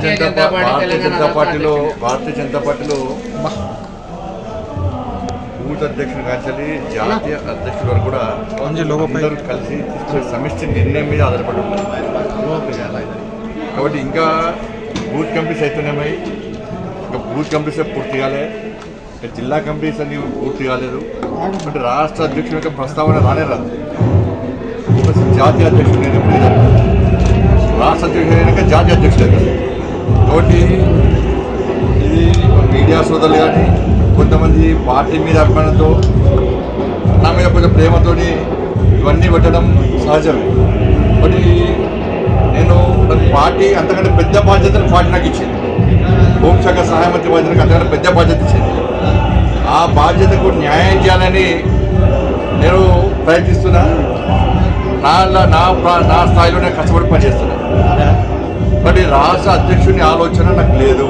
జనతా పార్టీలో బూత్ అధ్యక్షుడు కాల్చాలి జాతీయ అధ్యక్షుడు వరకు కూడా అందరూ కలిసి తీసుకునే సమిష్టి నిర్ణయం మీద ఆధారపడి ఉంటుంది. కాబట్టి ఇంకా బూత్ కమిటీస్ అయితేనేమై ఇంకా బూత్ కమిటీస్ పూర్తి కాలే, ఇంకా జిల్లా కమిటీస్ అన్ని పూర్తి కాలేదు. అంటే రాష్ట్ర అధ్యక్షుడి యొక్క ప్రస్తావన రానే రాదు. జాతీయ అధ్యక్షుడు నిర్ణయం రాష్ట్ర అధ్యక్షుడు అయినాక జాతీయ అధ్యక్షుడు అవుతుంది. కాబట్టి ఇది మీడియా సోదరులు కానీ కొంతమంది పార్టీ మీద అభిమానంతో నా మీద కొంచెం ప్రేమతో ఇవన్నీ పెట్టడం సహజమే. మరి నేను పార్టీ అంతకంటే పెద్ద బాధ్యతను పార్టీ నాకు ఇచ్చింది. హోంశాఖ సహాయ మంత్రి బాధ్యతకు అంతకంటే పెద్ద బాధ్యత ఇచ్చింది. ఆ బాధ్యతకు న్యాయం చేయాలని నేను ప్రయత్నిస్తున్నా. నా స్థాయిలోనే కష్టపడి పనిచేస్తున్నా. మరి రాష్ట్ర అధ్యక్షుని ఆలోచన నాకు లేదు.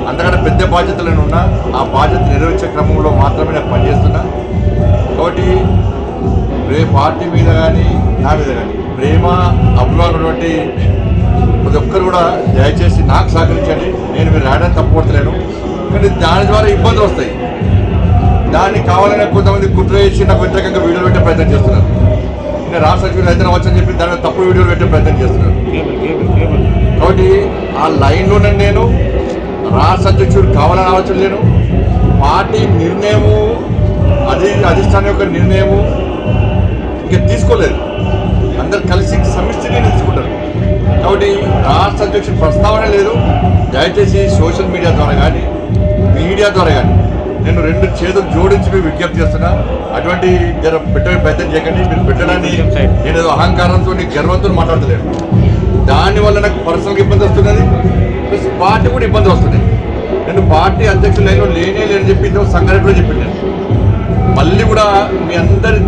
అంతకంటే పెద్ద బాధ్యతలను ఉన్నా ఆ బాధ్యత నెరవేర్చే క్రమంలో మాత్రమే నేను పనిచేస్తున్నా. కాబట్టి పార్టీ మీద కానీ నా మీద కానీ ప్రేమ అభిమానున్నటువంటి ప్రతి ఒక్కరు కూడా దయచేసి నాకు సహకరించండి. నేను మీరు రాయడానికి తప్పుపడతలేను, కానీ దాని ద్వారా ఇబ్బందులు వస్తాయి. దాన్ని కావాలనే కొంతమంది కుట్ర చేసి నాకు వ్యతిరేకంగా వీడియోలు పెట్టే ప్రయత్నం చేస్తున్నారు. నేను రాష్ట్ర అధ్యక్షుడు హైదరాబాద్ అని చెప్పి దాని తప్పుడు వీడియోలు పెట్టే ప్రయత్నం చేస్తున్నారు. కాబట్టి ఆ లైన్లోనే నేను రాష్ట్ర అధ్యక్షుడు కావాలని ఆలోచన లేను. పార్టీ నిర్ణయము అధిష్టానం యొక్క నిర్ణయము ఇంకా తీసుకోలేదు. అందరు కలిసి సమిష్టిగా తీసుకుంటారు. కాబట్టి రాష్ట్ర అధ్యక్షుడు ప్రస్తావన లేదు. దయచేసి సోషల్ మీడియా ద్వారా కానీ మీడియా ద్వారా కానీ నేను రెండు చేతులు జోడించి మీరు విజ్ఞప్తి చేస్తున్నా. అటువంటి పెట్టే ప్రయత్నం చేయకండి. మీరు పెట్టడాన్ని నేను ఏదో అహంకారంతో గర్వంతో మాట్లాడతలేను. దానివల్ల నాకు పర్సనల్గా ఇబ్బంది వస్తున్నది, ప్లస్ పార్టీ కూడా ఇబ్బంది వస్తున్నాయి. నేను పార్టీ అధ్యక్షులు లైన్లో లేని చెప్పి సంగారెడ్డిలో చెప్పింది. నేను మళ్ళీ కూడా మీ అందరి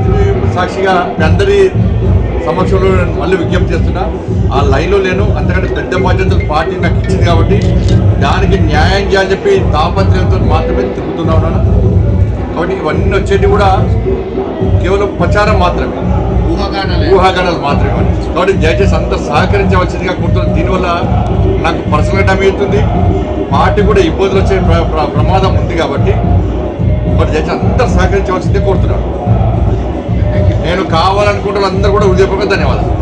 సాక్షిగా మీ అందరి సమక్షంలో నేను మళ్ళీ విజ్ఞప్తి చేస్తున్నా. ఆ లైన్లో లేను. అంతకంటే పెద్ద బాధ్యతలు పార్టీ నాకు ఇచ్చింది కాబట్టి దానికి న్యాయం చేయాలని చెప్పి తాపత్రయంతో మాత్రమే తిరుగుతున్నా ఉన్నాను. కాబట్టి ఇవన్నీ వచ్చేది కూడా కేవలం ప్రచారం మాత్రమే, ఊహాగానాలు మాత్రమే. కాబట్టి దయచేసి అందరూ సహకరించవలసిందిగా కోరుతున్నాను. దీనివల్ల నాకు పర్సనల్గా డ్యామేజ్ అవుతుంది, పార్టీ కూడా ఇబ్బందులు వచ్చే ప్రమాదం ఉంది. కాబట్టి మరి దయచేసి అందరూ సహకరించవలసిందే కోరుతున్నాను. నేను కావాలనుకుంటున్న అందరూ కూడా హృదయపూర్వక ధన్యవాదాలు.